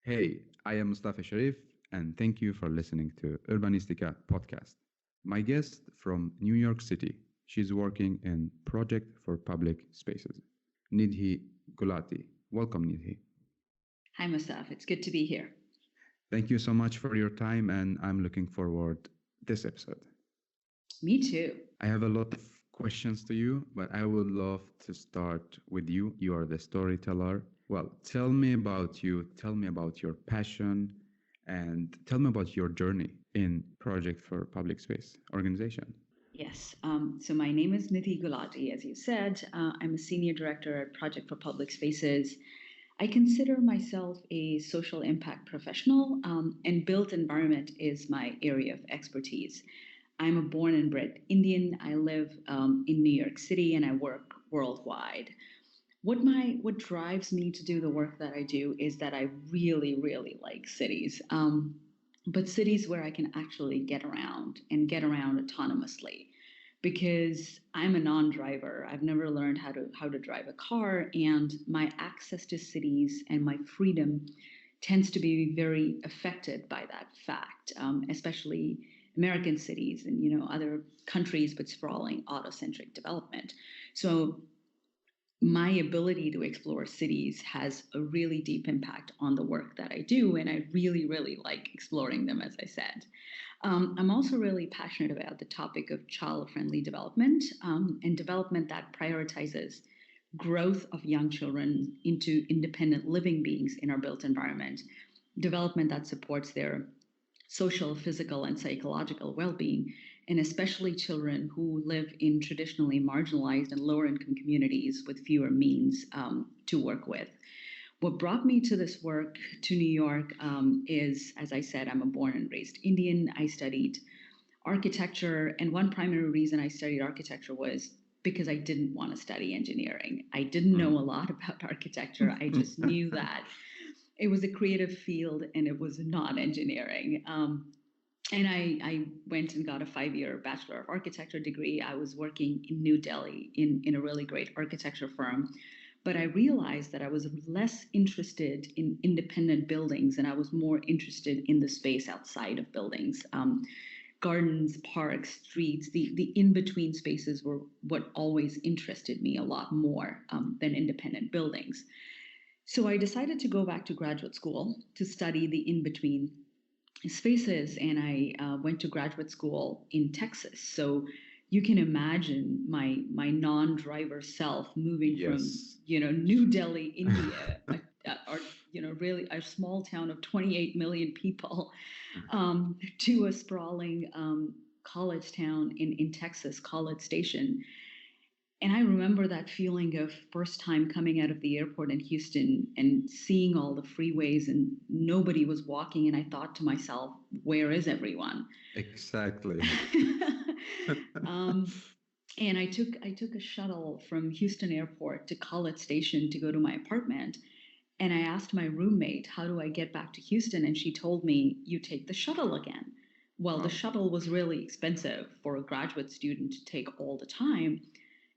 Hey, I am Mustafa Sharif, and thank you for listening to Urbanistica podcast. My guest from New York City, she's working in Project for Public Spaces. Nidhi Gulati. Welcome, Nidhi. Hi, Musaf. It's good to be here. Thank you so much for your time, and I'm looking forward this episode. Me too. I have a lot of questions to you, but I would love to start with you. You are the storyteller. Well, tell me about you. Tell me about your passion and tell me about your journey in Project for Public Space organization. Yes. So my name is Nidhi Gulati, as you said. I'm a senior director at Project for Public Spaces. I consider myself a social impact professional, and built environment is my area of expertise. I'm a born and bred Indian. I live in New York City and I work worldwide. What drives me to do the work that I do is that I really like cities, but cities where I can actually get around and get around autonomously. Because I'm a non-driver, I've never learned how to drive a car, and my access to cities and my freedom tends to be very affected by that fact, especially American cities and other countries with sprawling autocentric development. So my ability to explore cities has a really deep impact on the work that I do, and I really like exploring them, as I said. I'm also really passionate about the topic of child-friendly development, and development that prioritizes growth of young children into independent living beings in our built environment, development that supports their social, physical, and psychological well being, and especially children who live in traditionally marginalized and lower income communities with fewer means to work with. What brought me to this work to New York is, as I said, I'm a born and raised Indian. I studied architecture, and one primary reason I studied architecture was because I didn't want to study engineering. I didn't know a lot about architecture. I just knew that it was a creative field and it was not engineering. And I went and got a 5-year Bachelor of Architecture degree. I was working in New Delhi in a really great architecture firm. But I realized that I was less interested in independent buildings and I was more interested in the space outside of buildings. Gardens, parks, streets, the in-between spaces were what always interested me a lot more than independent buildings. So I decided to go back to graduate school to study the in-between spaces, and I went to graduate school in Texas. So you can imagine my non-driver self moving from New Delhi, India, or really a small town of 28 million people, to a sprawling college town in Texas, College Station. And I remember that feeling of first time coming out of the airport in Houston and seeing all the freeways and nobody was walking. And I thought to myself, where is everyone? Exactly. And I took a shuttle from Houston Airport to College Station to go to my apartment. And I asked my roommate, how do I get back to Houston? And she told me, you take the shuttle again. Well, the shuttle was really expensive for a graduate student to take all the time.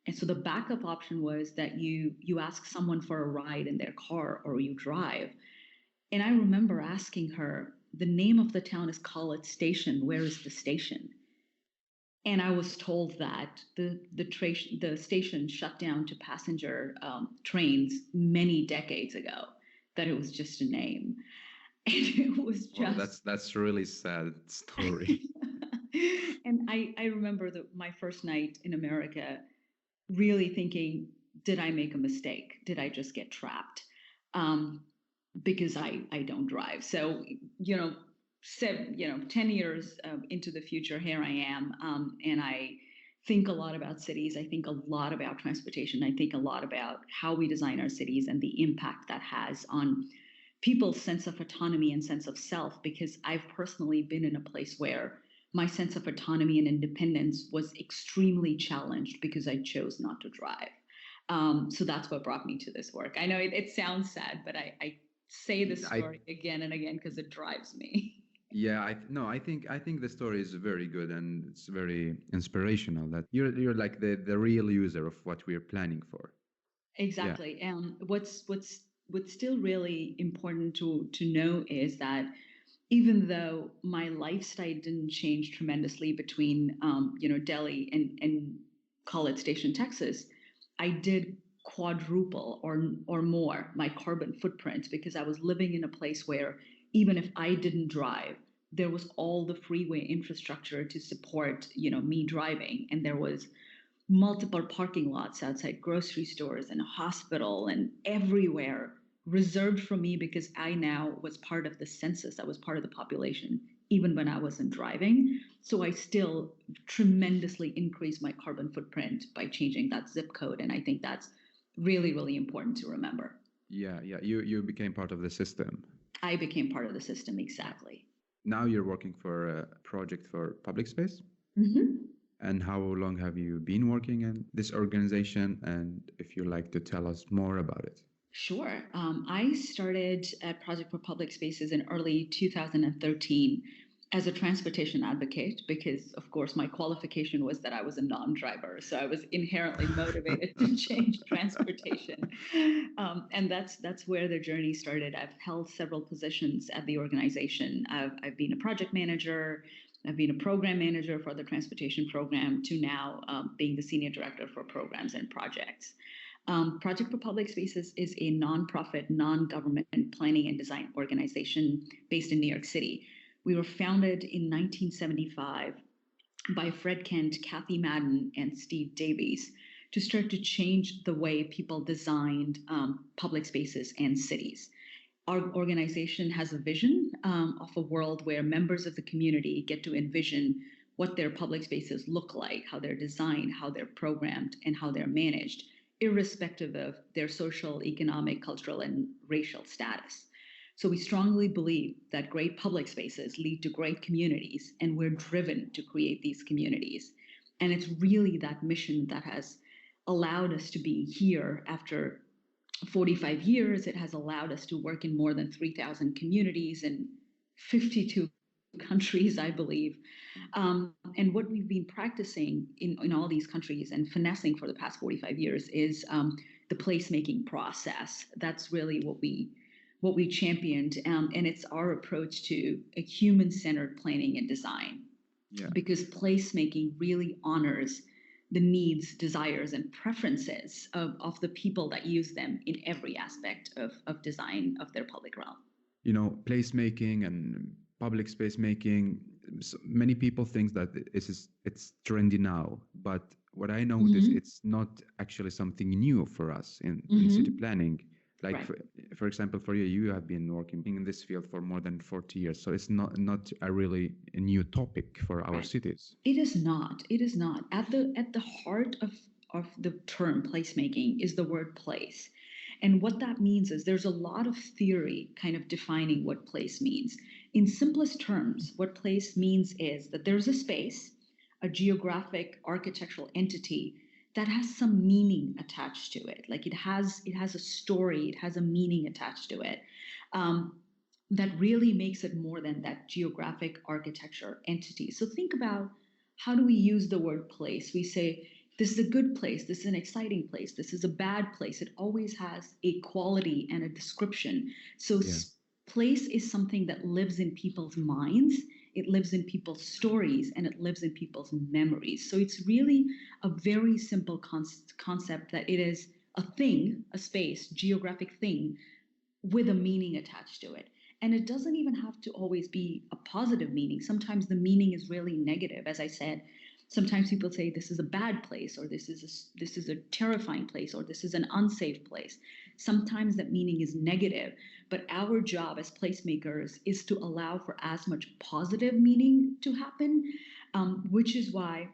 And so the backup option was that you ask someone for a ride in their car or you drive. And I remember asking her, the name of the town is College Station. Where is the station? And I was told that the station shut down to passenger trains many decades ago. That it was just a name, and it was just. Well, that's a really sad story. And I remember my first night in America, really thinking, did I make a mistake? Did I just get trapped? Because I don't drive. So 10 years into the future, here I am, and I think a lot about cities. I think a lot about transportation. I think a lot about how we design our cities and the impact that has on people's sense of autonomy and sense of self, because I've personally been in a place where my sense of autonomy and independence was extremely challenged because I chose not to drive. So that's what brought me to this work. I know it sounds sad, but I say this story again and again because it drives me. Yeah, I think the story is very good and it's very inspirational. That you're like the real user of what we're planning for. Exactly. And what's what's still really important to know is that even though my lifestyle didn't change tremendously between Delhi and College Station, Texas, I did quadruple or more my carbon footprint because I was living in a place where even if I didn't drive, there was all the freeway infrastructure to support me driving, and there was multiple parking lots outside grocery stores and a hospital and everywhere reserved for me because I now was part of the census. I was part of the population even when I wasn't driving. So I still tremendously increased my carbon footprint by changing that zip code. And I think that's really, really important to remember. Yeah, yeah. You became part of the system. I became part of the system, exactly. Now you're working for a project for public space. Mm-hmm. And how long have you been working in this organization? And if you'd like to tell us more about it. Sure. I started at Project for Public Spaces in early 2013 as a transportation advocate because, of course, my qualification was that I was a non-driver. So I was inherently motivated to change transportation. And that's where the journey started. I've held several positions at the organization. I've been a project manager. I've been a program manager for the transportation program to now being the senior director for programs and projects. Project for Public Spaces is a nonprofit, non-government planning and design organization based in New York City. We were founded in 1975 by Fred Kent, Kathy Madden, and Steve Davies to start to change the way people designed public spaces and cities. Our organization has a vision of a world where members of the community get to envision what their public spaces look like, how they're designed, how they're programmed, and how they're managed, irrespective of their social, economic, cultural, and racial status. So we strongly believe that great public spaces lead to great communities, and we're driven to create these communities. And it's really that mission that has allowed us to be here after 45 years. It has allowed us to work in more than 3,000 communities in 52 countries, I believe. And what we've been practicing in all these countries and finessing for the past 45 years is the placemaking process. That's really what we championed, and it's our approach to a human-centered planning and design. Yeah. Because placemaking really honors the needs, desires, and preferences of the people that use them in every aspect of design of their public realm. Placemaking and public space making, many people think that it's trendy now, but what I know is it's not actually something new for us in city planning. Like, right. For example, for you have been working in this field for more than 40 years. So it's not a really a new topic for our cities. It is not. It is not. At the heart of the term placemaking is the word place. And what that means is there's a lot of theory kind of defining what place means. In simplest terms, what place means is that there's a space, a geographic architectural entity that has some meaning attached to it. Like it has a story, it has a meaning attached to it that really makes it more than that geographic architecture entity. So think about, how do we use the word place? We say, this is a good place, this is an exciting place, this is a bad place. It always has a quality and a description. So place is something that lives in people's minds, it lives in people's stories, and it lives in people's memories. So it's really a very simple concept that it is a thing, a space, geographic thing with a meaning attached to it. And it doesn't even have to always be a positive meaning. Sometimes the meaning is really negative. As I said, sometimes people say this is a bad place, or this is a terrifying place, or this is an unsafe place. Sometimes that meaning is negative, but our job as placemakers is to allow for as much positive meaning to happen, which is why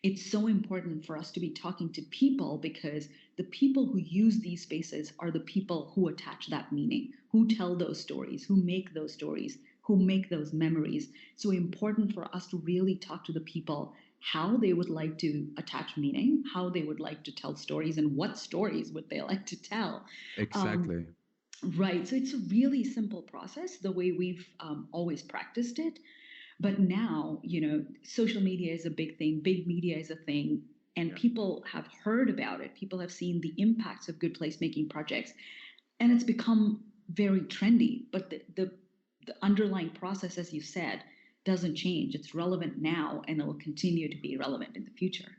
it's so important for us to be talking to people, because the people who use these spaces are the people who attach that meaning, who tell those stories, who make those stories, who make those memories. So important for us to really talk to the people how they would like to attach meaning, how they would like to tell stories, and what stories would they like to tell. Exactly. Right. So it's a really simple process, the way we've always practiced it. But now, social media is a big thing, big media is a thing, and people have heard about it. People have seen the impacts of good placemaking projects. and it's become very trendy. But the underlying process, as you said, doesn't change. It's relevant now, and it will continue to be relevant in the future.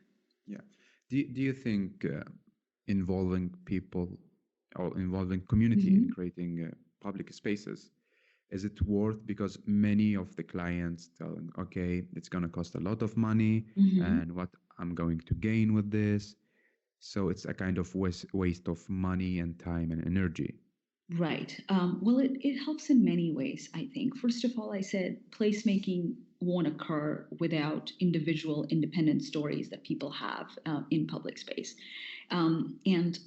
Yeah. Do you think involving people or involving community in creating public spaces, is it worth? Because many of the clients tell, okay, it's going to cost a lot of money, and what I'm going to gain with this. So it's a kind of waste of money and time and energy. Right. Well, it helps in many ways, I think. First of all, I said placemaking won't occur without individual independent stories that people have in public space. And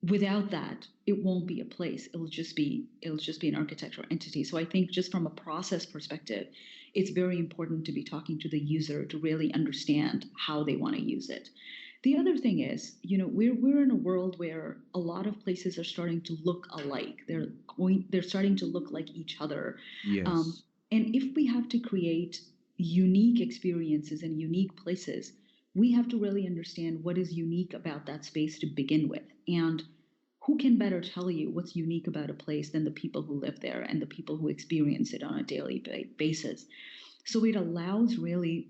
without that, it won't be a place. It'll just be an architectural entity. So I think just from a process perspective, it's very important to be talking to the user to really understand how they want to use it. The other thing is, we're in a world where a lot of places are starting to look alike. They're starting to look like each other. Yes. And if we have to create unique experiences and unique places, we have to really understand what is unique about that space to begin with. And who can better tell you what's unique about a place than the people who live there and the people who experience it on a daily basis? So it allows really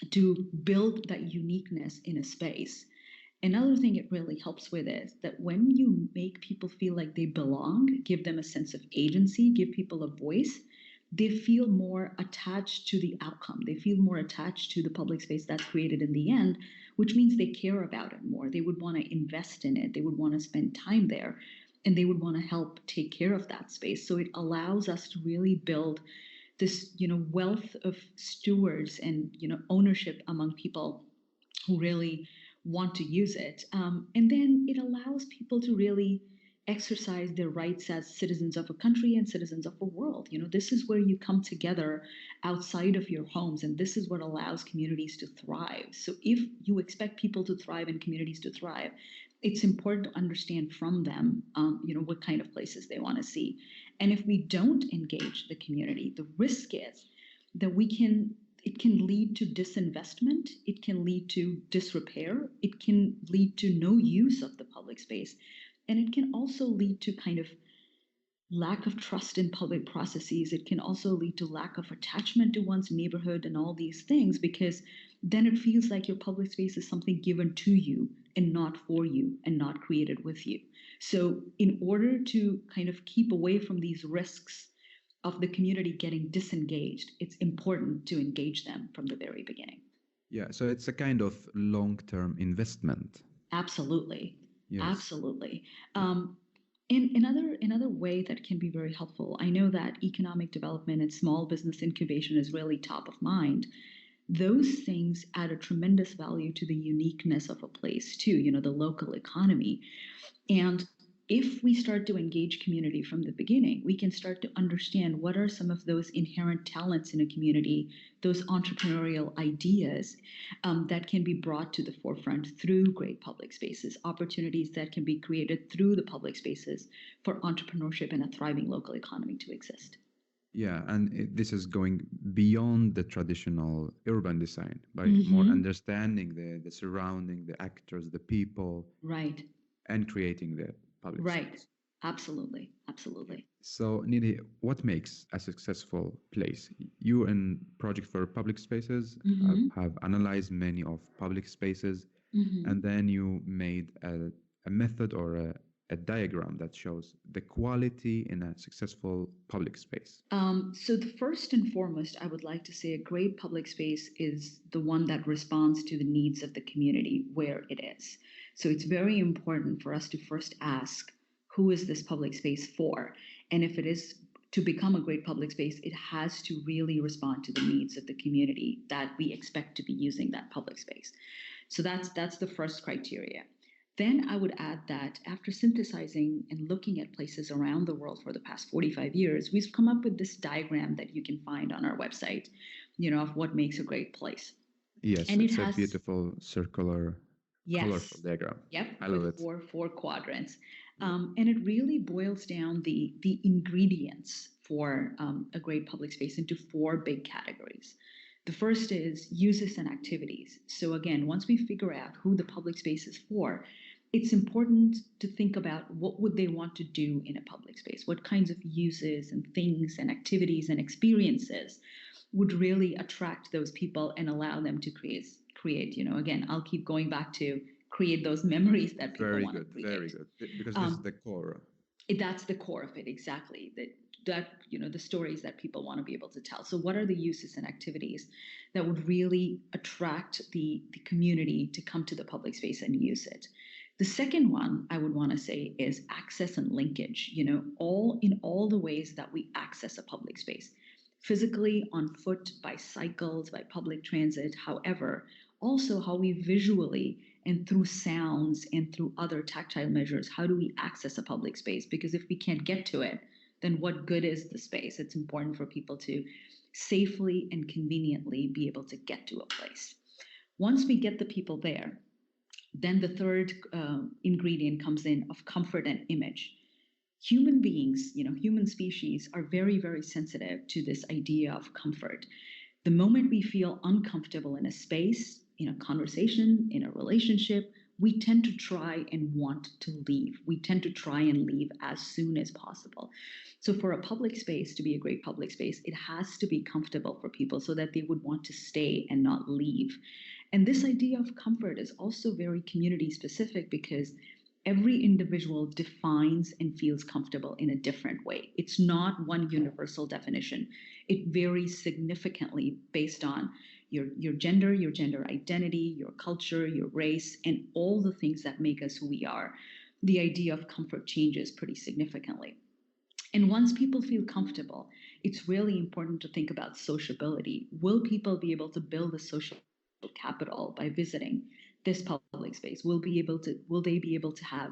to build that uniqueness in a space. Another thing it really helps with is that when you make people feel like they belong, give them a sense of agency, give people a voice, they feel more attached to the outcome. They feel more attached to the public space that's created in the end, which means they care about it more. They would want to invest in it. They would want to spend time there, and they would want to help take care of that space. So it allows us to really build this wealth of stewards and ownership among people who really want to use it, and then it allows people to really exercise their rights as citizens of a country and citizens of a world. This is where you come together outside of your homes, and this is what allows communities to thrive. So if you expect people to thrive and communities to thrive, it's important to understand from them, what kind of places they want to see. And if we don't engage the community, the risk is that it can lead to disinvestment, it can lead to disrepair, it can lead to no use of the public space, and it can also lead to kind of lack of trust in public processes. It can also lead to lack of attachment to one's neighborhood and all these things, because then it feels like your public space is something given to you and not for you and not created with you. So in order to kind of keep away from these risks of the community getting disengaged, it's important to engage them from the very beginning. Yeah, so it's a kind of long-term investment. Absolutely. Yes. Absolutely. Another way that can be very helpful, I know that economic development and small business incubation is really top of mind. Those things add a tremendous value to the uniqueness of a place too, the local economy. And if we start to engage community from the beginning, we can start to understand what are some of those inherent talents in a community, those entrepreneurial ideas that can be brought to the forefront through great public spaces, opportunities that can be created through the public spaces for entrepreneurship and a thriving local economy to exist. Yeah, and this is going beyond the traditional urban design by more understanding the surrounding, the actors, the people. Right. And creating the public Right. space. Absolutely. Absolutely. So, Nidhi, what makes a successful place? You in Project for Public Spaces have analyzed many of public spaces, and then you made a method or a diagram that shows the quality in a successful public space. So the first and foremost, I would like to say a great public space is the one that responds to the needs of the community where it is. So it's very important for us to first ask, who is this public space for? And if it is to become a great public space, it has to really respond to the needs of the community that we expect to be using that public space. So that's the first criteria. Then I would add that after synthesizing and looking at places around the world for the past 45 years, we've come up with this diagram that you can find on our website, of what makes a great place. Yes, and it's a beautiful circular, colorful diagram. Yep, I love with it. four quadrants. And it really boils down the ingredients for a great public space into four big categories. The first is uses and activities. So again, once we figure out who the public space is for, it's important to think about what would they want to do in a public space, what kinds of uses and things and activities and experiences would really attract those people and allow them to create, again, I'll keep going back to create those memories that people Very want to good, very create. good. Because this is um, the core. that's the core of it, exactly, that the stories that people want to be able to tell. So what are the uses and activities that would really attract the community to come to the public space and use it? The second one I would want to say is access and linkage, all the ways that we access a public space, physically, on foot, by cycles, by public transit, however, also how we visually and through sounds and through other tactile measures, how do we access a public space? Because if we can't get to it, then what good is the space? It's important for people to safely and conveniently be able to get to a place. Once we get the people there, then the third ingredient comes in of comfort and image. Human beings, human species are very, very sensitive to this idea of comfort. The moment we feel uncomfortable in a space, in a conversation, in a relationship, we tend to try and want to leave. We tend to try and leave as soon as possible. So, for a public space to be a great public space, it has to be comfortable for people so that they would want to stay and not leave. And this idea of comfort is also very community specific because every individual defines and feels comfortable in a different way. It's not one universal definition. It varies significantly based on your gender identity, your culture, your race, and all the things that make us who we are. The idea of comfort changes pretty significantly. And once people feel comfortable, it's really important to think about sociability. Will people be able to build a social capital by visiting this public space? Will they be able to have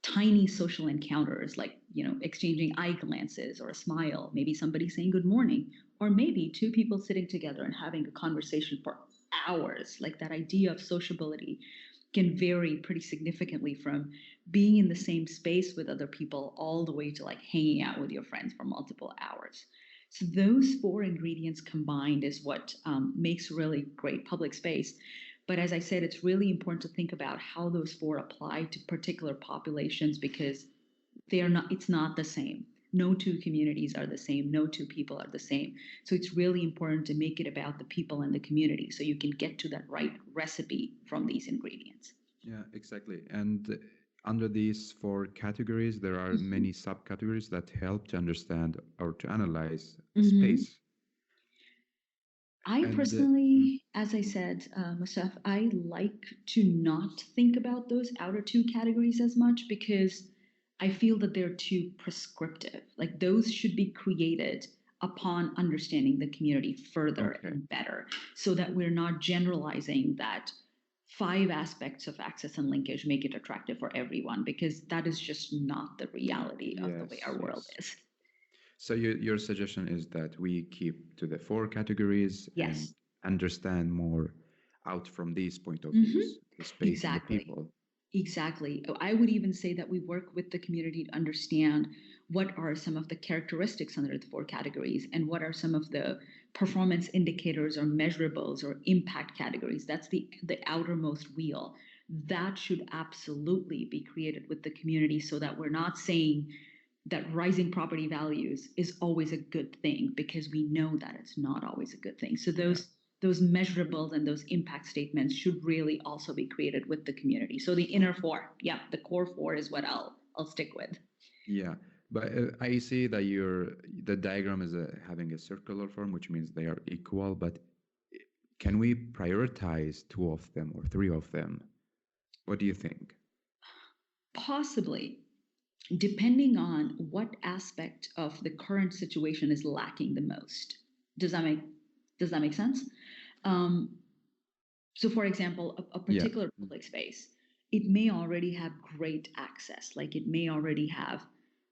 tiny social encounters like, exchanging eye glances or a smile, maybe somebody saying good morning, or maybe two people sitting together and having a conversation for hours? Like, that idea of sociability can vary pretty significantly from being in the same space with other people all the way to like hanging out with your friends for multiple hours. So those four ingredients combined is what makes really great public space. But as I said, it's really important to think about how those four apply to particular populations because it's not the same. No two communities are the same. No two people are the same. So it's really important to make it about the people and the community so you can get to that right recipe from these ingredients. Yeah, exactly. And under these four categories, there are Mhm. many subcategories that help to understand or to analyze a Mhm. space. I And personally, as I said, Musaf, I like to not think about those outer two categories as much because I feel that they're too prescriptive. Like, those should be created upon understanding the community further okay, and better so that we're not generalizing that five aspects of access and linkage make it attractive for everyone, because that is just not the reality of the way yes, our world yes. is. So your suggestion is that we keep to the four categories and Yes. understand more out from these point of Hmm. views, the space and the Exactly. people. Exactly. I would even say that we work with the community to understand what are some of the characteristics under the four categories and what are some of the performance indicators or measurables or impact categories. That's the outermost wheel. That should absolutely be created with the community so that we're not saying that rising property values is always a good thing, because we know that it's not always a good thing. So Yeah, those measurables and those impact statements should really also be created with the community. So the inner four, yeah, the core four is what I'll stick with. yeah. But I see that the diagram is having a circular form, which means they are equal. But can we prioritize two of them or three of them? What do you think? Possibly, depending on what aspect of the current situation is lacking the most. Does that make does that make sense? Um, So, for example, a Yeah. particular public space, it may already have great access. Like, it may already have,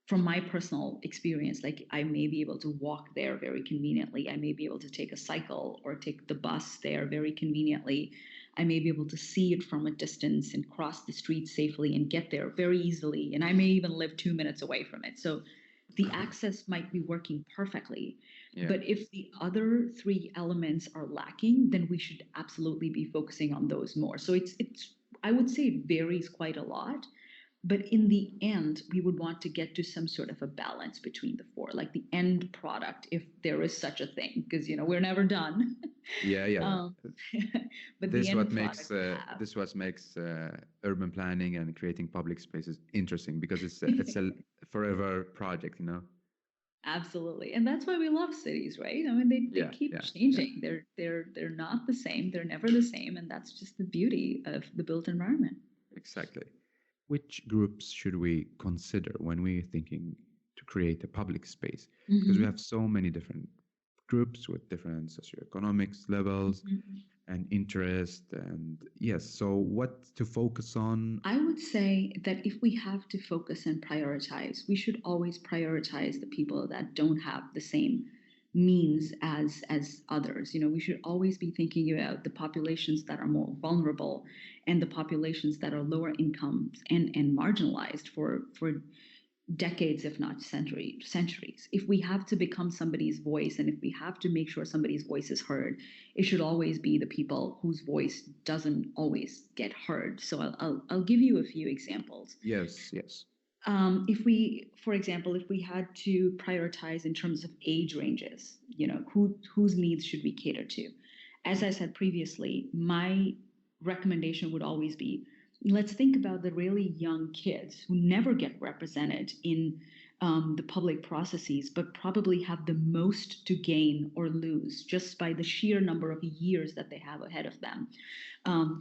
from my personal experience, like, I may be able to walk there very conveniently. I may be able to take a cycle or take the bus there very conveniently. I may be able to see it from a distance and cross the street safely and get there very easily. And I may even live 2 minutes away from it. So the access might be working perfectly. Yeah. But if the other three elements are lacking, then we should absolutely be focusing on those more. So it's I would say it varies quite a lot. But in the end, we would want to get to some sort of a balance between the four, like the end product, if there is such a thing, because we're never done. Yeah, yeah, um, yeah. but the end product we have. This what makes urban planning and creating public spaces interesting because it's a forever project, you know. Absolutely, and that's why we love cities, right? I mean, they Yeah, keep yeah, yeah, changing. They're not the same. They're never the same, and that's just the beauty of the built environment. exactly. Which groups should we consider when we're thinking to create a public space? Because we Mm-hmm. have so many different groups with different socioeconomics levels Mm-hmm. and interest, and yes, so what to focus on? I would say that if we have to focus and prioritize, we should always prioritize the people that don't have the same means as others. We should always be thinking about the populations that are more vulnerable and the populations that are lower incomes and marginalized for decades, if not centuries. If we have to become somebody's voice and if we have to make sure somebody's voice is heard, it should always be the people whose voice doesn't always get heard. So I'll give you a few examples. Yes, yes. If we, for example, if we had to prioritize in terms of age ranges, whose needs should we cater to? As I said previously, my recommendation would always be, let's think about the really young kids who never get represented in the public processes, but probably have the most to gain or lose just by the sheer number of years that they have ahead of them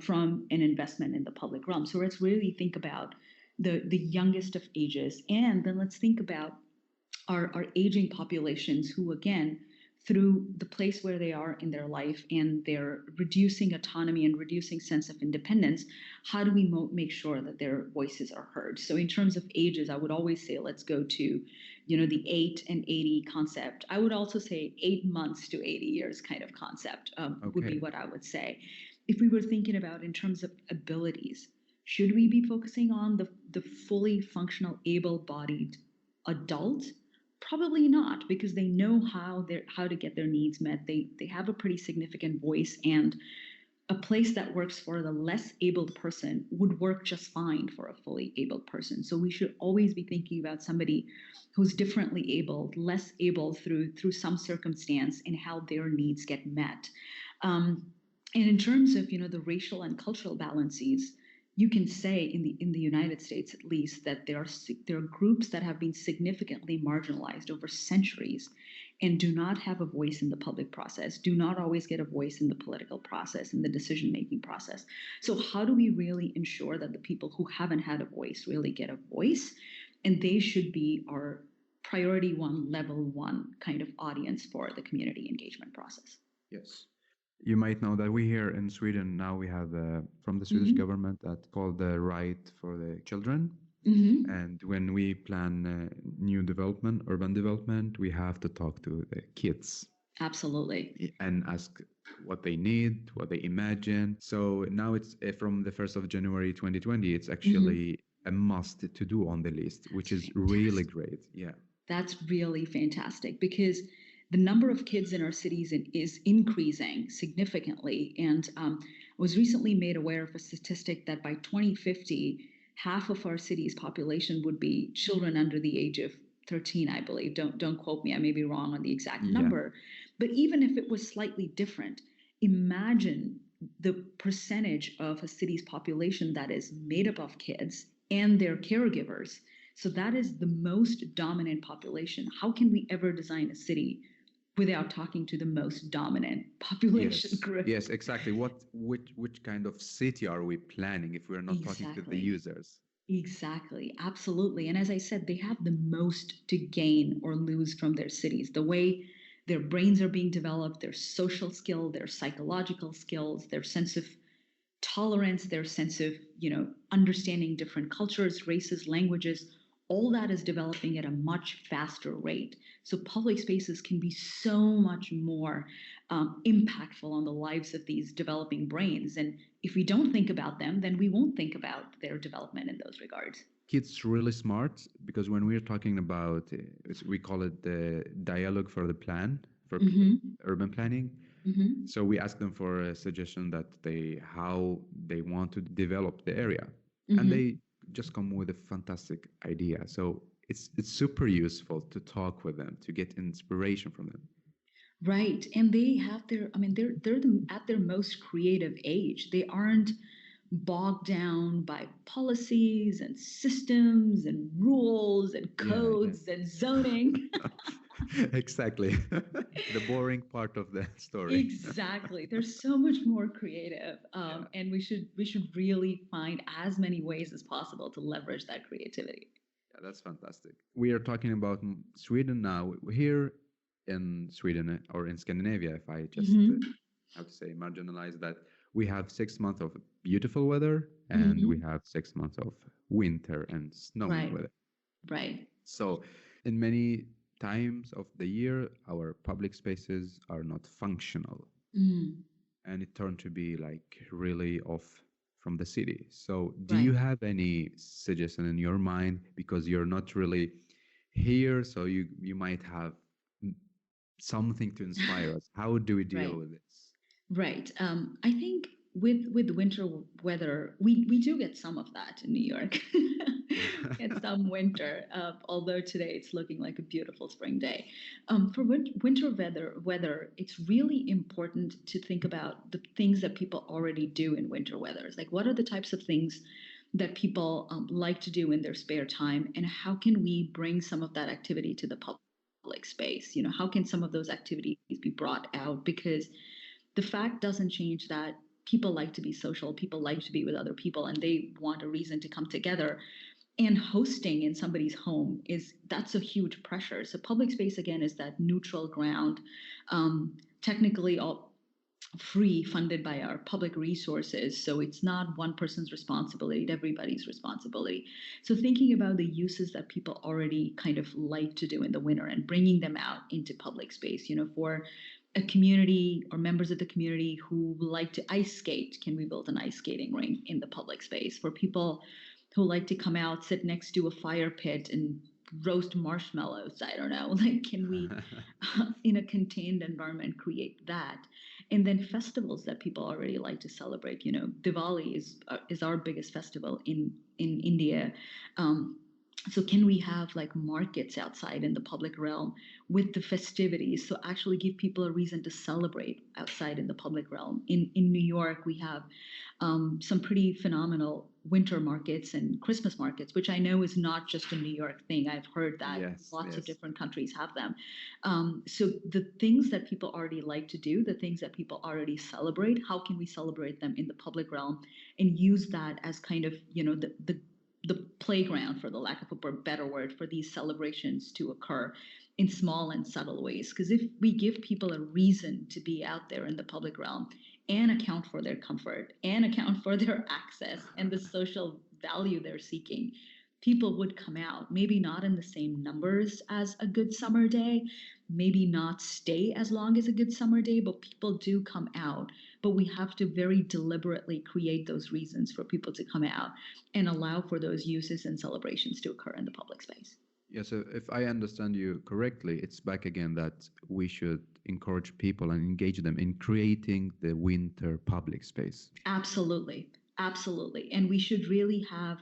from an investment in the public realm. So let's really think about the youngest of ages. And then let's think about our aging populations who, again, through the place where they are in their life and their reducing autonomy and reducing sense of independence, how do we make sure that their voices are heard? So in terms of ages, I would always say let's go to, the 8 and 80 concept. I would also say 8 months to 80 years kind of concept would be Okay. what I would say. If we were thinking about in terms of abilities, should we be focusing on the fully functional, able-bodied adult? Probably not, because they know how to get their needs met. They have a pretty significant voice, and a place that works for the less abled person would work just fine for a fully abled person. So we should always be thinking about somebody who's differently abled, less able through some circumstance, and how their needs get met. Um, and in terms of the racial and cultural balances, you can say in the United States at least that there are groups that have been significantly marginalized over centuries and do not have a voice in the public process, do not always get a voice in the political process, in the decision making process. So how do we really ensure that the people who haven't had a voice really get a voice? And they should be our priority one, level one kind of audience for the community engagement process. Yes. You might know that we here in Sweden now we have from the Swedish Mm-hmm. government that called the Right for the Children. Mm-hmm. And when we plan new development, urban development, we have to talk to the kids Absolutely. and ask what they need, what they imagine. So now it's from the 1st of January 2020, it's Mm-hmm. actually a must to do on the list, which That's is really fantastic. great. Yeah. That's really fantastic because the number of kids in our cities is increasing significantly. And I was recently made aware of a statistic that by 2050, half of our city's population would be children under the age of 13, I believe. Don't quote me. I may be wrong on the exact Yeah. number. But even if it was slightly different, imagine the percentage of a city's population that is made up of kids and their caregivers. So that is the most dominant population. How can we ever design a city without talking to the most dominant population Yes. group? Yes, exactly. Which kind of city are we planning if we're not talking to the Exactly. users? Exactly. Absolutely. And as I said, they have the most to gain or lose from their cities. The way their brains are being developed, their social skill, their psychological skills, their sense of tolerance, their sense of, understanding different cultures, races, languages, all that is developing at a much faster rate. So public spaces can be so much more impactful on the lives of these developing brains. And if we don't think about them, then we won't think about their development in those regards. Kids really smart because when we're talking about we call it the dialogue for the plan for Mm-hmm. urban planning. Mm-hmm. So we asked them for a suggestion that how they want to develop the area, and Mm-hmm. they just come with a fantastic idea. So it's super useful to talk with them to get inspiration from them. Right. And they have their, I mean, at their most creative age. They aren't bogged down by policies and systems and rules and Yeah, yeah. codes and zoning. Exactly. The boring part of the story. Exactly. They're so much more creative, Yeah. and we should really find as many ways as possible to leverage that creativity. Yeah, that's fantastic. We are talking about Sweden now. Here in Sweden or in Scandinavia, if I just Mm-hmm. have to say, marginalize that, we have 6 months of beautiful weather and we Mm-hmm. have 6 months of winter and snowing Right. weather. Right. So, in many times of the year, our public spaces are not functional Mm. and it turned to be like really off from the city. So, do you Right. have any suggestion in your mind because you're not really here, so you might have mm, something to inspire us? How do we deal Right. with this? Right. I think with winter weather, we do get some of that in New York. Get some winter, although today it's looking like a beautiful spring day. For winter weather, it's really important to think about the things that people already do in winter weather. It's like, what are the types of things that people like to do in their spare time, and how can we bring some of that activity to the public space? How can some of those activities be brought out? Because the fact doesn't change that people like to be social, people like to be with other people, and they want a reason to come together. And hosting in somebody's home, that's a huge pressure. So public space again is that neutral ground, technically all free, funded by our public resources. So it's not one person's responsibility, it's everybody's responsibility. So thinking about the uses that people already kind of like to do in the winter and bringing them out into public space, for a community or members of the community who like to ice skate, can we build an ice skating rink in the public space? For people who like to come out, sit next to a fire pit and roast marshmallows, I don't know, like, can we, in a contained environment, create that? And then festivals that people already like to celebrate. Diwali is our biggest festival in India. Um, so can we have like markets outside in the public realm with the festivities? So actually give people a reason to celebrate outside in the public realm. In New York, we have some pretty phenomenal winter markets and Christmas markets, which I know is not just a New York thing. I've heard that Yes, lots of yes. different countries have them. So the things that people already like to do, the things that people already celebrate, how can we celebrate them in the public realm and use that as kind of, the playground, for the lack of a better word, for these celebrations to occur in small and subtle ways? Because if we give people a reason to be out there in the public realm and account for their comfort and account for their access and the social value they're seeking, people would come out, maybe not in the same numbers as a good summer day, maybe not stay as long as a good summer day, but people do come out. But we have to very deliberately create those reasons for people to come out and allow for those uses and celebrations to occur in the public space. Yeah, so if I understand you correctly, it's back again that we should encourage people and engage them in creating the winter public space. Absolutely. Absolutely. And we should really have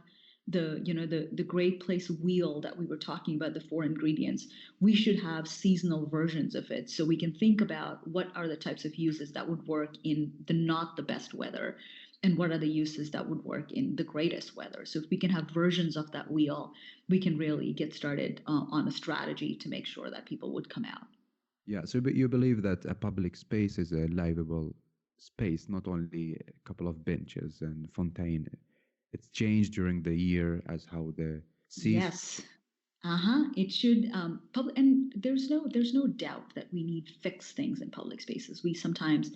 the great place wheel that we were talking about, the four ingredients. We should have seasonal versions of it so we can think about what are the types of uses that would work in the not the best weather and what are the uses that would work in the greatest weather. So if we can have versions of that wheel, we can really get started on a strategy to make sure that people would come out. Yeah, so but you believe that a public space is a livable space, not only a couple of benches and fontaine. It's changed during the year as how the season. Yes. Uh-huh. It should public, and there's no doubt that we need fixed things in public spaces. We sometimes,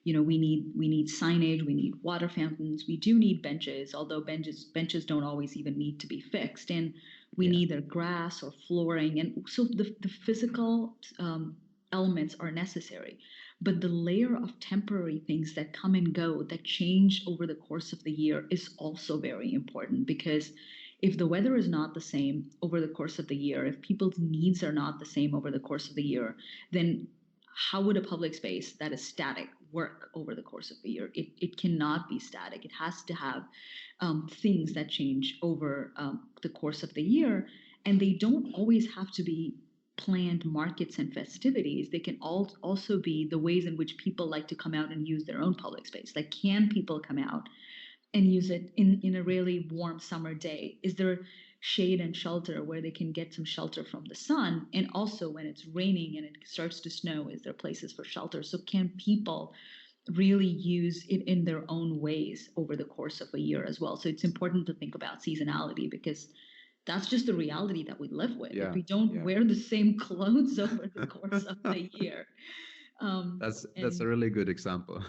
we need signage, we need water fountains, we do need benches, although benches don't always even need to be fixed. And we Yeah. need either grass or flooring. And so the physical elements are necessary. But the layer of temporary things that come and go, that change over the course of the year, is also very important. Because if the weather is not the same over the course of the year, if people's needs are not the same over the course of the year, then how would a public space that is static work over the course of a year? It cannot be static. It has to have things that change over the course of the year. And they don't always have to be planned markets and festivities. They can also be the ways in which people like to come out and use their own public space. Like, can people come out and use it in a really warm summer day? Is there shade and shelter where they can get some shelter from the sun? And also, when it's raining and it starts to snow, is there places for shelter? So can people really use it in their own ways over the course of a year as well? So it's important to think about seasonality, because that's just the reality that we live with. If we don't wear the same clothes over the course of the year. That's a really good example.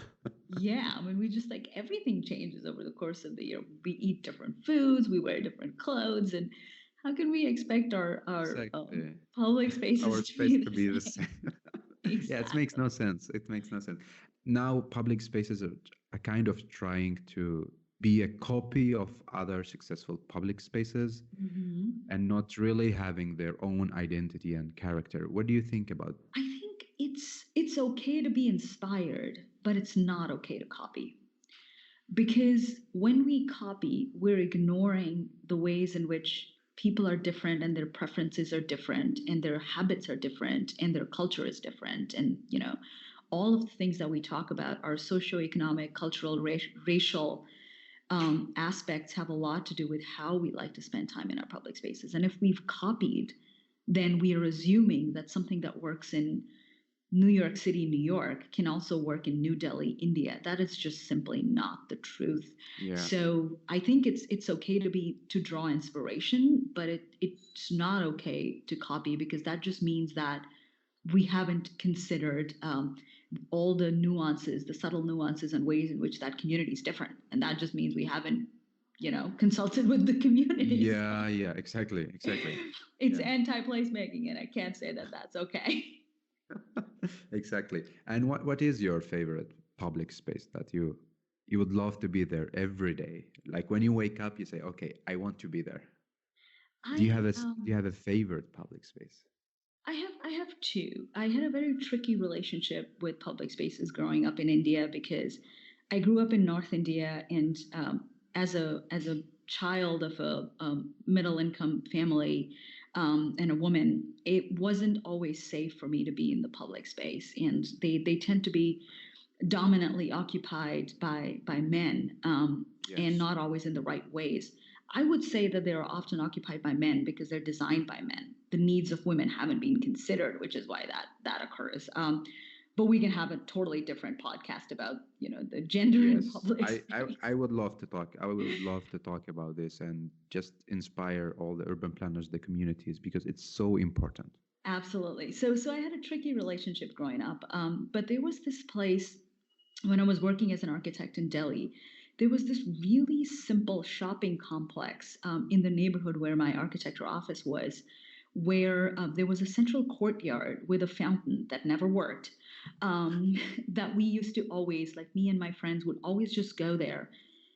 Yeah, I mean, we just like everything changes over the course of the year. We eat different foods, we wear different clothes, and how can we expect our Exactly. public spaces Our to space be to the be the same? same. Yeah, it makes Exactly. no sense. It makes no sense. Now, public spaces are kind of trying to be a copy of other successful public spaces Mhm. and not really having their own identity and character. What do you think about? I think it's okay to be inspired, but it's not okay to copy. Because when we copy, we're ignoring the ways in which people are different and their preferences are different and their habits are different and their culture is different. And, all of the things that we talk about, our socioeconomic, cultural, racial aspects have a lot to do with how we like to spend time in our public spaces. And if we've copied, then we are assuming that something that works in New York City, New York, can also work in New Delhi, India. That is just simply not the truth. Yeah. So I think it's okay to draw inspiration, but it's not okay to copy, because that just means that we haven't considered all the nuances, the subtle nuances and ways in which that community is different, and that just means we haven't consulted with the community. Yeah, yeah, exactly, exactly. It's Yeah. anti-placemaking, and I can't say that that's okay. Exactly. And what is your favorite public space that you would love to be there every day? Like when you wake up, you say, "Okay, I want to be there." Do you I have do you have a favorite public space? I have two. I had a very tricky relationship with public spaces growing up in India, because I grew up in North India, and as a child of a middle income family, and a woman, it wasn't always safe for me to be in the public space, and they tend to be dominantly occupied by men, and not always in the right ways. I would say that they are often occupied by men because they're designed by men. The needs of women haven't been considered, which is why that occurs. But we can have a totally different podcast about the gender in Yes, public I space. would love to talk. I would love to talk about this and just inspire all the urban planners, the communities, because it's so important. Absolutely. So I had a tricky relationship growing up, but there was this place when I was working as an architect in Delhi. There was this really simple shopping complex in the neighborhood where my architecture office was, where there was a central courtyard with a fountain that never worked. Um, that we used to always, like me and my friends, would always just go there,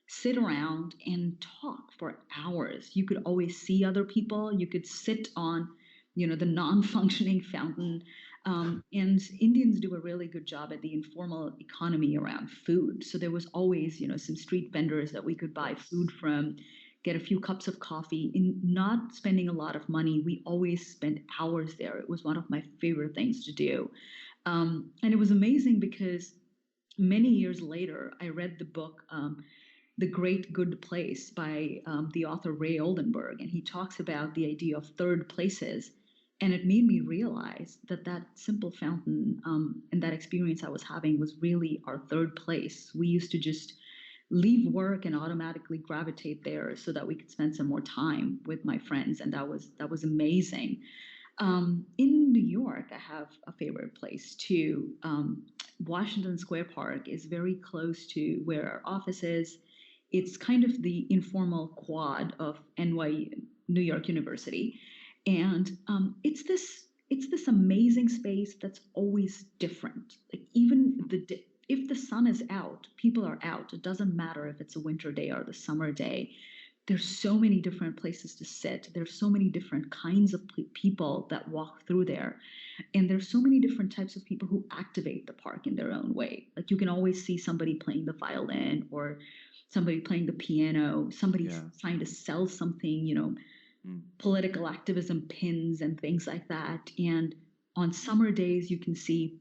sit around, and talk for hours. You could always see other people. You could sit on, the non-functioning fountain. And Indians do a really good job at the informal economy around food. So there was always, some street vendors that we could buy food from, get a few cups of coffee, in not spending a lot of money. We always spent hours there. It was one of my favorite things to do. And it was amazing because many years later, I read the book, The Great Good Place, by the author Ray Oldenburg, and he talks about the idea of third places. And it made me realize that simple fountain, and that experience I was having, was really our third place. We used to just leave work and automatically gravitate there so that we could spend some more time with my friends, and that was amazing. In New York, I have a favorite place too. Washington Square Park is very close to where our office is. It's kind of the informal quad of NYU, New York University, and it's this amazing space that's always different. Like, even if the sun is out, people are out. It doesn't matter if it's a winter day or the summer day. there's so many different places to sit. There's so many different kinds of people that walk through there. And there's so many different types of people who activate the park in their own way. Like you can always see somebody playing the violin or somebody playing the piano, somebody's Yeah. trying to sell something, political activism pins and things like that. And on summer days, you can see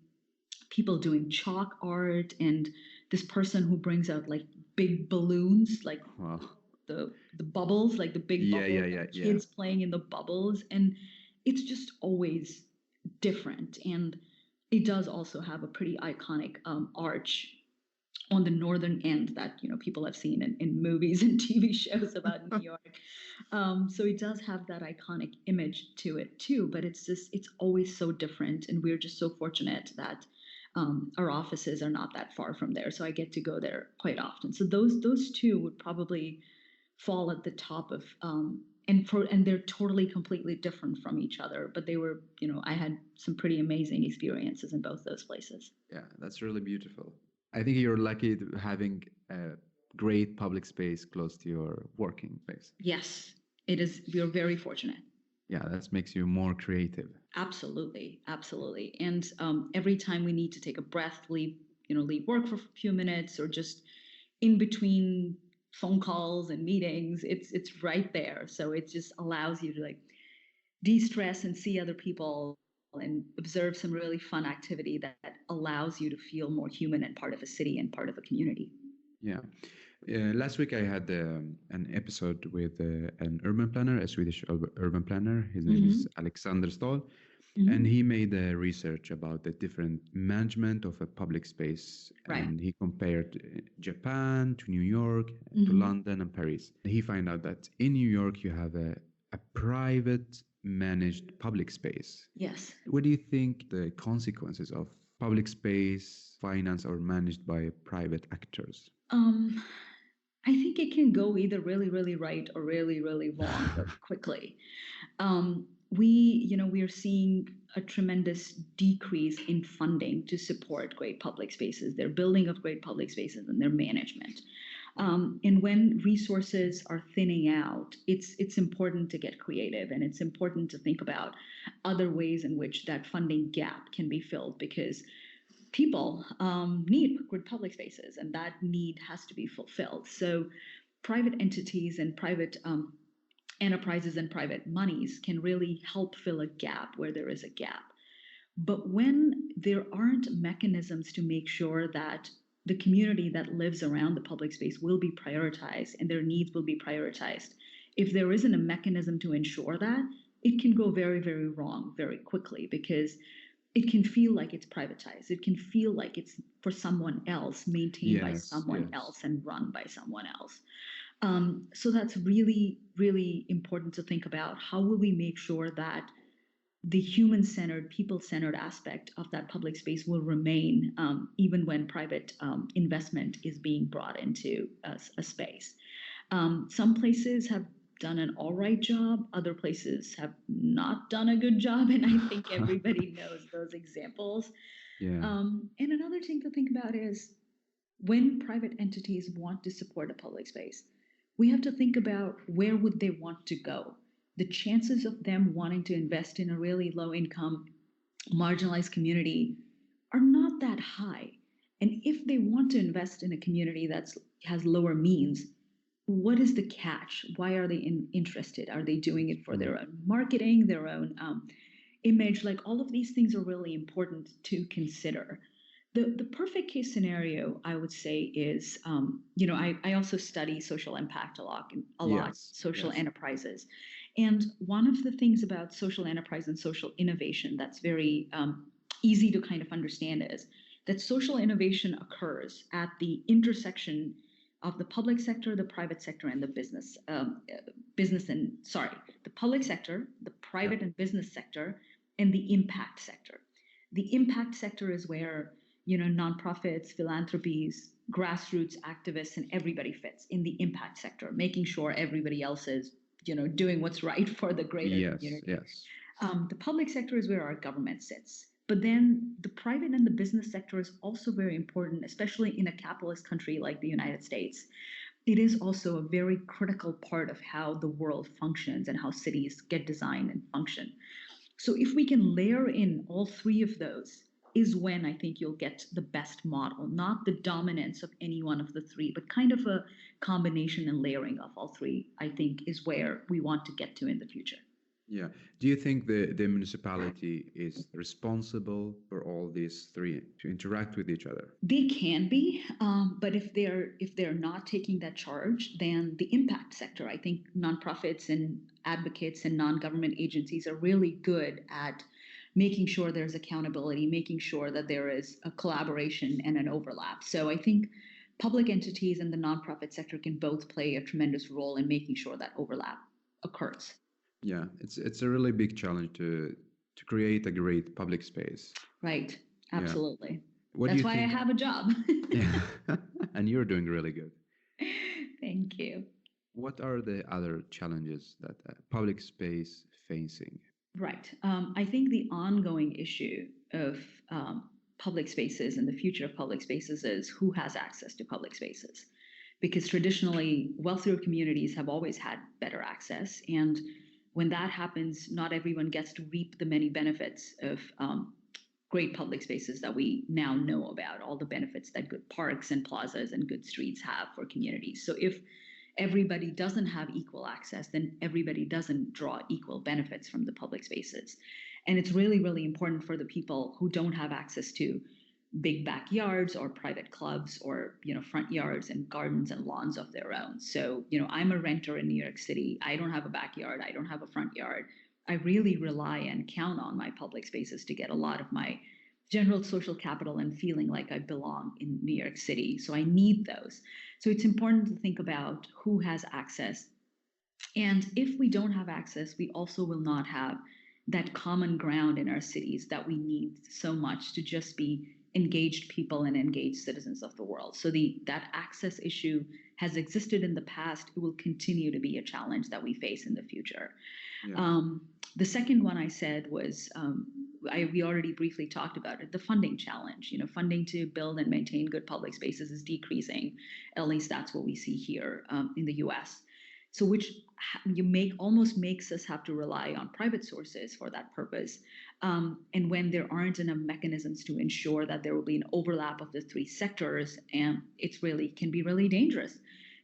people doing chalk art and this person who brings out like big balloons, like Wow. the bubbles, like the big Yeah, yeah, bubbles, yeah, and yeah. kids playing in the bubbles. And it's just always different. And it does also have a pretty iconic arch on the northern end that people have seen in movies and TV shows about New York. So it does have that iconic image to it too, but it's always so different, and we're just so fortunate that our offices are not that far from there, so I get to go there quite often. So those two would probably fall at the top of and they're totally completely different from each other, but they were I had some pretty amazing experiences in both those places. Yeah, that's really beautiful. I think you're lucky having a great public space close to your working place. Yes, it is. We are very fortunate. Yeah, that makes you more creative. Absolutely, absolutely. And every time we need to take a breath, leave work for a few minutes, or just in between phone calls and meetings, it's right there. So it just allows you to like de-stress and see other people and observe some really fun activity that allows you to feel more human and part of a city and part of a community. Yeah. Last week I had an episode with an urban planner, a Swedish urban planner. His name is Alexander Stahl. And he made research about the different management of a public space. Right. And he compared Japan to New York, to London and Paris. He found out that in New York you have a private managed public space. Yes. What do you think the consequences of public space financed or managed by private actors? I think it can go either really, really right or really, really wrong really quickly. We are seeing a tremendous decrease in funding to support great public spaces, their building of great public spaces and their management. And when resources are thinning out, it's important to get creative, and it's important to think about other ways in which that funding gap can be filled, because people need good public spaces, and that need has to be fulfilled. So private entities and private enterprises and private monies can really help fill a gap where there is a gap. But when there aren't mechanisms to make sure that the community that lives around the public space will be prioritized and their needs will be prioritized, if there isn't a mechanism to ensure that, it can go very, very wrong very quickly, because it can feel like it's privatized. It can feel like it's for someone else, maintained by someone else and run by someone else. So that's really, really important to think about. How will we make sure that the human-centered, people-centered aspect of that public space will remain even when private investment is being brought into a space? Some places have done an all right job. Other places have not done a good job. And I think everybody knows those examples. Yeah. And another thing to think about is when private entities want to support a public space, we have to think about where would they want to go. The chances of them wanting to invest in a really low income, marginalized community are not that high. And if they want to invest in a community that has lower means, what is the catch? Why are they interested? Are they doing it for their own marketing, their own image? Like all of these things are really important to consider. The perfect case scenario, I would say, is I also study social impact a lot, social enterprises. And one of the things about social enterprise and social innovation that's very easy to kind of understand is that social innovation occurs at the intersection of the public sector, the private sector, and the the public sector, the private and business sector, and the impact sector. The impact sector is where nonprofits, philanthropies, grassroots activists, and everybody fits in the impact sector, making sure everybody else is doing what's right for the greater community. Yes. The public sector is where our government sits. But then the private and the business sector is also very important, especially in a capitalist country like the United States. it is also a very critical part of how the world functions and how cities get designed and function. So if we can layer in all three of those, is when I think you'll get the best model, not the dominance of any one of the three, but kind of a combination and layering of all three, I think is where we want to get to in the future. Yeah. Do you think the municipality is responsible for all these three to interact with each other? They can be, but if they're not taking that charge, then the impact sector, I think nonprofits and advocates and non-government agencies are really good at making sure there's accountability, making sure that there is a collaboration and an overlap. So I think public entities and the nonprofit sector can both play a tremendous role in making sure that overlap occurs. Yeah, it's a really big challenge to create a great public space. Right. Yeah. Absolutely. What do That's you why I think? have a job. Yeah. And you're doing really good. Thank you. What are the other challenges that public space facing? Right. I think the ongoing issue of public spaces and the future of public spaces is who has access to public spaces. Because traditionally, wealthier communities have always had better access. And when that happens, not everyone gets to reap the many benefits of great public spaces that we now know about, all the benefits that good parks and plazas and good streets have for communities. So if everybody doesn't have equal access, then everybody doesn't draw equal benefits from the public spaces. And it's really, really important for the people who don't have access to big backyards or private clubs or front yards and gardens and lawns of their own. So I'm a renter in New York City. I don't have a backyard. I don't have a front yard. I really rely and count on my public spaces to get a lot of my general social capital and feeling like I belong in New York City. So I need those. So it's important to think about who has access. And if we don't have access, we also will not have that common ground in our cities that we need so much to just be engaged people and engaged citizens of the world. So that access issue has existed in the past. It will continue to be a challenge that we face in the future. Yeah. The second one I said was we already briefly talked about it. The funding challenge. Funding to build and maintain good public spaces is decreasing. At least that's what we see here in the U.S. So which almost makes us have to rely on private sources for that purpose. And when there aren't enough mechanisms to ensure that there will be an overlap of the three sectors, and it's really can be really dangerous,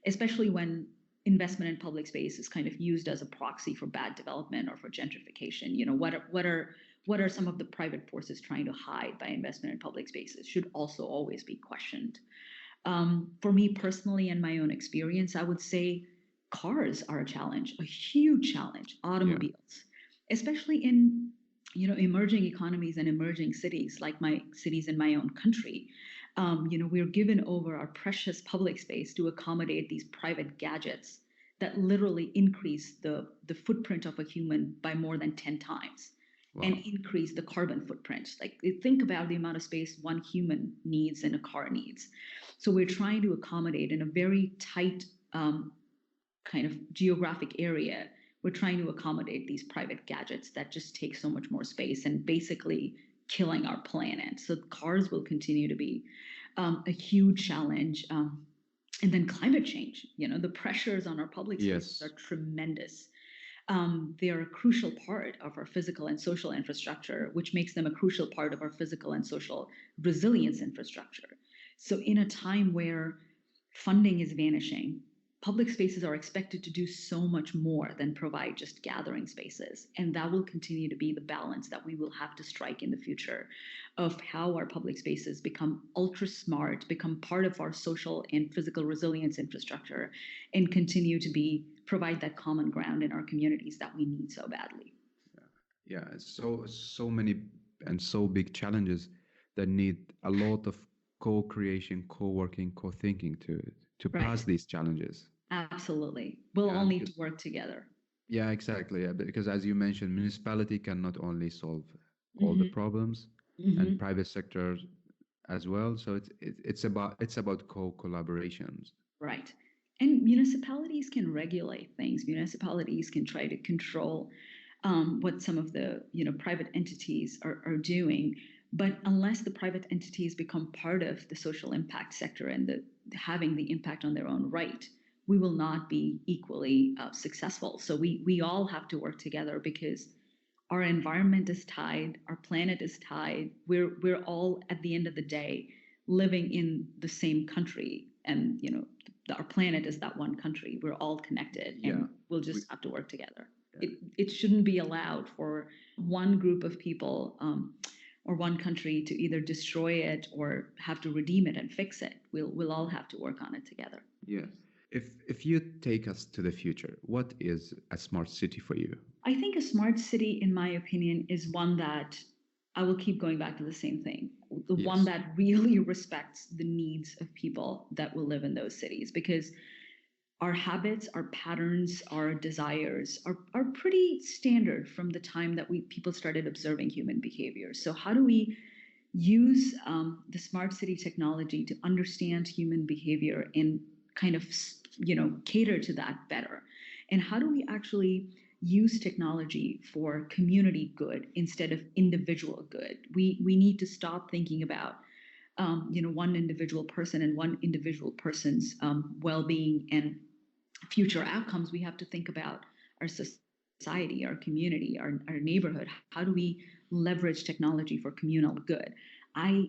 especially when investment in public space is kind of used as a proxy for bad development or for gentrification. What are some of the private forces trying to hide by investment in public spaces should also always be questioned. For me personally and my own experience, I would say cars are a challenge, a huge challenge. Automobiles, especially in emerging economies and emerging cities like my cities in my own country. We're given over our precious public space to accommodate these private gadgets that literally increase the footprint of a human by more than 10 times. Wow. And increase the carbon footprint. Like think about the amount of space one human needs and a car needs. So we're trying to accommodate in a very tight kind of geographic area. We're trying to accommodate these private gadgets that just take so much more space and basically killing our planet. So cars will continue to be a huge challenge. And then climate change, the pressures on our public spaces are tremendous. They are a crucial part of our physical and social infrastructure, which makes them a crucial part of our physical and social resilience infrastructure. So in a time where funding is vanishing, public spaces are expected to do so much more than provide just gathering spaces. And that will continue to be the balance that we will have to strike in the future of how our public spaces become ultra smart, become part of our social and physical resilience infrastructure, and continue to provide that common ground in our communities that we need so badly. Yeah, so many and so big challenges that need a lot of co-creation, co-working, co-thinking to pass these challenges. Absolutely. We'll all need to work together. Yeah, exactly. Yeah, because as you mentioned, municipality cannot only solve all the problems, and private sector as well. So it's about co-collaborations. Right. And municipalities can regulate things. Municipalities can try to control what some of the private entities are doing. But unless the private entities become part of the social impact sector and having the impact on their own right, we will not be equally successful. So we all have to work together because our environment is tied, our planet is tied. We're all at the end of the day living in the same country, and our planet is that one country. We're all connected, and we'll just have to work together. It shouldn't be allowed for one group of people or one country to either destroy it or have to redeem it and fix it. We'll all have to work on it together. Yes. If you take us to the future, what is a smart city for you? I think a smart city, in my opinion, is one that I will keep going back to the same thing. The one that really respects the needs of people that will live in those cities, because our habits, our patterns, our desires are pretty standard from the time that people started observing human behavior. So how do we use the smart city technology to understand human behavior and kind of cater to that better? And how do we actually use technology for community good instead of individual good? We need to stop thinking about one individual person and one individual person's well-being and future outcomes. We have to think about our society, our community, our neighborhood. How do we leverage technology for communal good?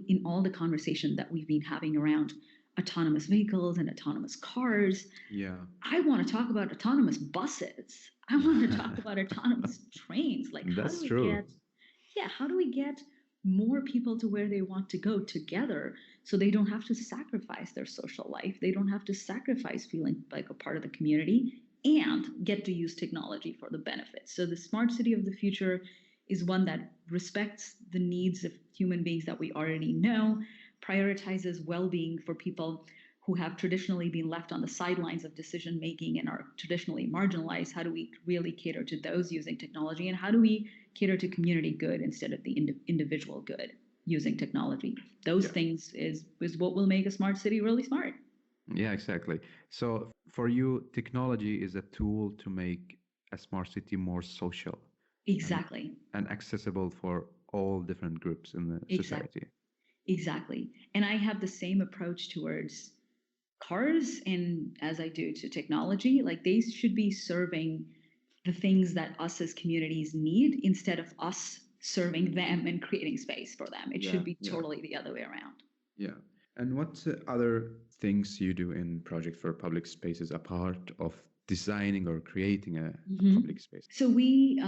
In all the conversation that we've been having around autonomous vehicles and autonomous cars, I want to talk about autonomous buses. I want to talk about autonomous trains. Like, that's true. How do we get more people to where they want to go together, so they don't have to sacrifice their social life, they don't have to sacrifice feeling like a part of the community, and get to use technology for the benefits. So the smart city of the future is one that respects the needs of human beings that we already know, prioritizes well-being for people who have traditionally been left on the sidelines of decision making and are traditionally marginalized. How do we really cater to those using technology, and how do we cater to community good instead of the individual good using technology? Those things is what will make a smart city really smart. Yeah, exactly. So for you, technology is a tool to make a smart city more social. Exactly. And accessible for all different groups in the society. Exactly. And I have the same approach towards cars and as I do to technology. Like, they should be serving the things that us as communities need instead of us serving them and creating space for them. It should be totally the other way around. Yeah. And what other things you do in Project for Public Spaces apart of designing or creating a public space? So we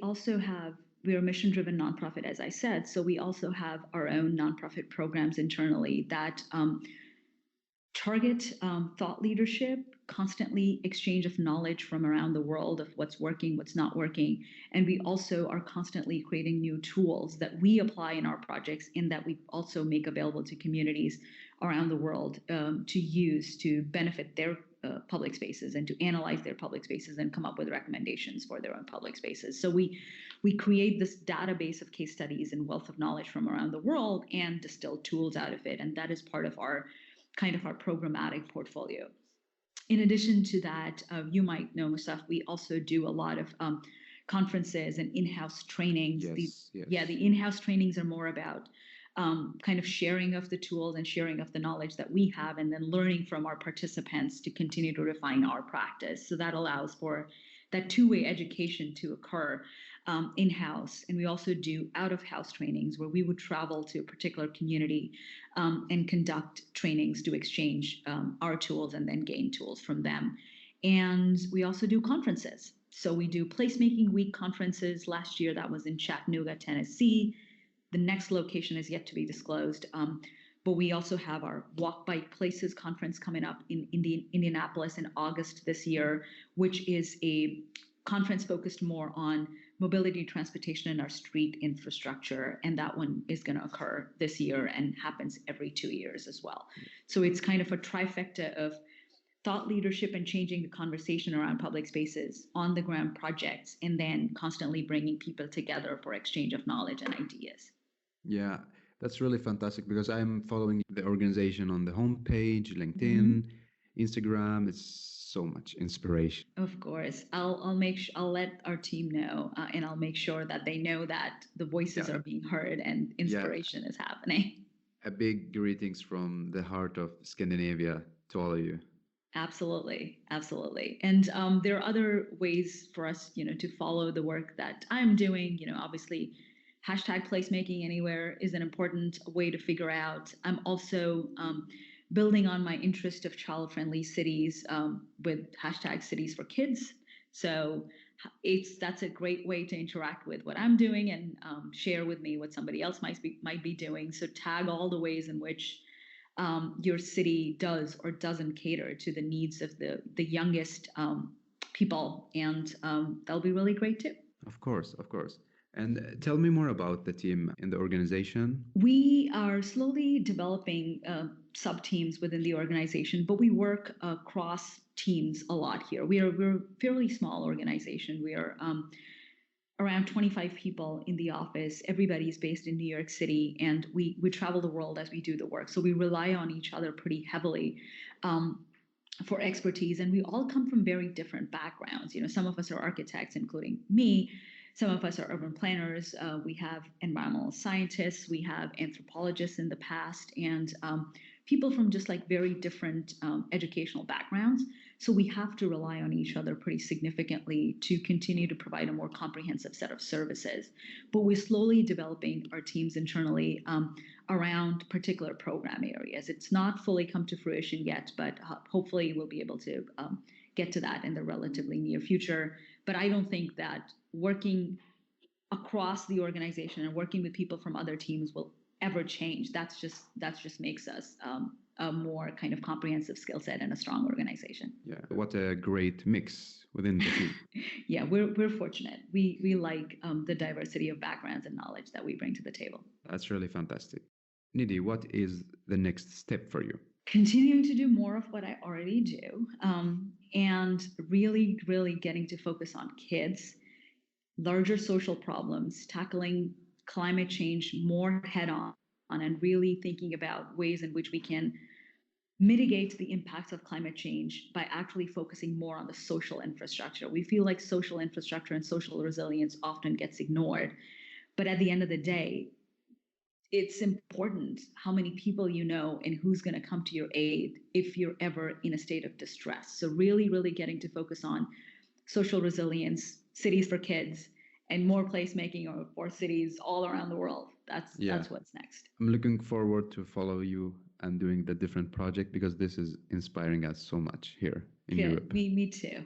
also have, we're a mission-driven nonprofit, as I said. So we also have our own nonprofit programs internally that target thought leadership, constantly exchange of knowledge from around the world of what's working, what's not working. And we also are constantly creating new tools that we apply in our projects and that we also make available to communities around the world to use to benefit their public spaces and to analyze their public spaces and come up with recommendations for their own public spaces. So we create this database of case studies and wealth of knowledge from around the world and distill tools out of it. And that is part of our programmatic portfolio. In addition to that, you might know, Mustaf, we also do a lot of conferences and in-house trainings. The in-house trainings are more about kind of sharing of the tools and sharing of the knowledge that we have, and then learning from our participants to continue to refine our practice. So that allows for that two-way education to occur in-house. And we also do out-of-house trainings where we would travel to a particular community and conduct trainings to exchange our tools and then gain tools from them. And we also do conferences. So we do Placemaking Week conferences. Last year, that was in Chattanooga, Tennessee. The next location is yet to be disclosed. But we also have our Walk Bike Places conference coming up in Indianapolis in August this year, which is a conference focused more on mobility and transportation in our street infrastructure. And that one is going to occur this year and happens every 2 years as well. So it's kind of a trifecta of thought leadership and changing the conversation around public spaces, on the ground projects, and then constantly bringing people together for exchange of knowledge and ideas. Yeah, that's really fantastic because I'm following the organization on the homepage, LinkedIn, Instagram. It's so much inspiration. Of course, I'll let our team know, and I'll make sure that they know that the voices are being heard and inspiration is happening. A big greetings from the heart of Scandinavia to all of you. Absolutely, absolutely. And there are other ways for us, to follow the work that I'm doing. Obviously, hashtag placemaking anywhere is an important way to figure out. I'm also building on my interest of child-friendly cities with hashtag cities for kids. So that's a great way to interact with what I'm doing and share with me what somebody else might be doing. So tag all the ways in which your city does or doesn't cater to the needs of the youngest people, and that'll be really great too. Of course, of course. And tell me more about the team in the organization. We are slowly developing sub teams within the organization, but we work across teams a lot here. We're a fairly small organization. We are around 25 people in the office. Everybody's based in New York City, and we travel the world as we do the work. So we rely on each other pretty heavily for expertise, and we all come from very different backgrounds. Some of us are architects, including me. Some of us are urban planners. We have environmental scientists. We have anthropologists in the past, and people from just like very different educational backgrounds. So we have to rely on each other pretty significantly to continue to provide a more comprehensive set of services. But we're slowly developing our teams internally around particular program areas. It's not fully come to fruition yet, but hopefully we'll be able to get to that in the relatively near future. But I don't think that working across the organization and working with people from other teams will ever change. That's just makes us a more kind of comprehensive skill set and a strong organization. Yeah, what a great mix within the team. Yeah, we're fortunate. We like the diversity of backgrounds and knowledge that we bring to the table. That's really fantastic. Nidhi, what is the next step for you? Continuing to do more of what I already do, and really, really getting to focus on kids, larger social problems, tackling climate change more head on, and really thinking about ways in which we can mitigate the impacts of climate change by actually focusing more on the social infrastructure. We feel like social infrastructure and social resilience often gets ignored, but at the end of the day, it's important how many people you know and who's going to come to your aid if you're ever in a state of distress. So really, really getting to focus on social resilience, cities for kids, and more placemaking or cities all around the world. That's what's next. I'm looking forward to follow you and doing the different project because this is inspiring us so much here in Europe. Me too.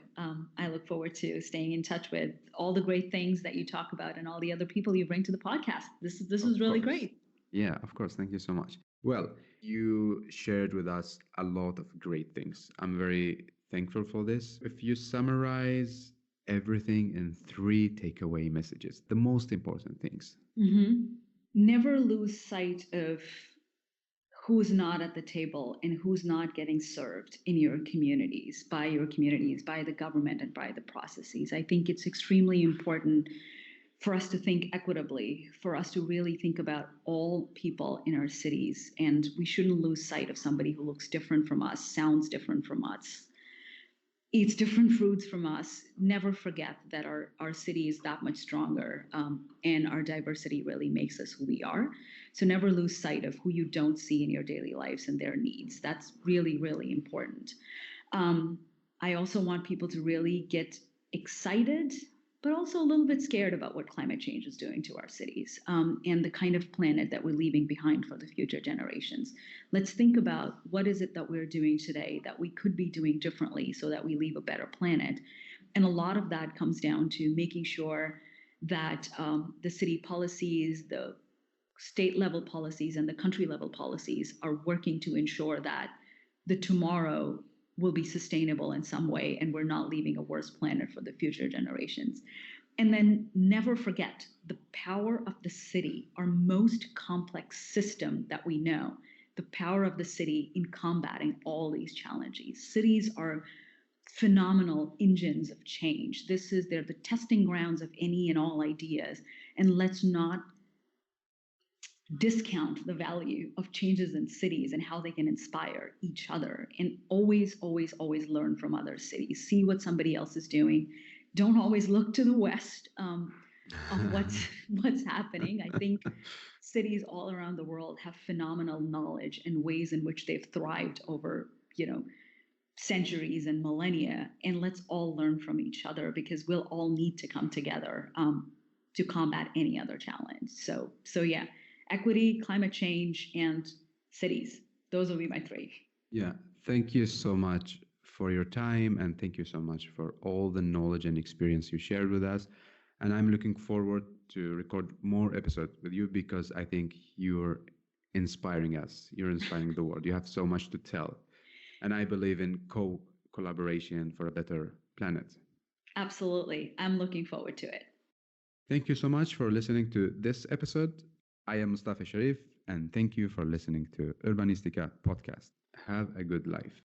I look forward to staying in touch with all the great things that you talk about and all the other people you bring to the podcast. This is really great. Yeah, of course. Thank you so much. Well, you shared with us a lot of great things. I'm very thankful for this. If you summarize everything in 3 takeaway messages, the most important things. Mm-hmm. Never lose sight of who's not at the table and who's not getting served in your communities, by the government, and by the processes. I think it's extremely important for us to think equitably, for us to really think about all people in our cities. And we shouldn't lose sight of somebody who looks different from us, sounds different from us, eats different foods from us. Never forget that our city is that much stronger, and our diversity really makes us who we are. So never lose sight of who you don't see in your daily lives and their needs. That's really, really important. I also want people to really get excited, but also a little bit scared about what climate change is doing to our cities, and the kind of planet that we're leaving behind for the future generations. Let's think about what is it that we're doing today that we could be doing differently so that we leave a better planet. And a lot of that comes down to making sure that the city policies, the state level policies, and the country level policies are working to ensure that the tomorrow will be sustainable in some way, and we're not leaving a worse planet for the future generations. And then never forget the power of the city, our most complex system that we know, the power of the city in combating all these challenges. Cities are phenomenal engines of change. They're the testing grounds of any and all ideas. And let's not discount the value of changes in cities and how they can inspire each other, and always, always, always learn from other cities. See what somebody else is doing. Don't always look to the west of what's happening. I think cities all around the world have phenomenal knowledge and ways in which they've thrived over centuries and millennia, and let's all learn from each other because we'll all need to come together to combat any other challenge. So yeah, equity, climate change, and cities. Those will be my three. Yeah, thank you so much for your time, and thank you so much for all the knowledge and experience you shared with us. And I'm looking forward to record more episodes with you because I think you're inspiring us. You're inspiring the world. You have so much to tell. And I believe in collaboration for a better planet. Absolutely. I'm looking forward to it. Thank you so much for listening to this episode. I am Mustafa Sharif, and thank you for listening to Urbanistica Podcast. Have a good life.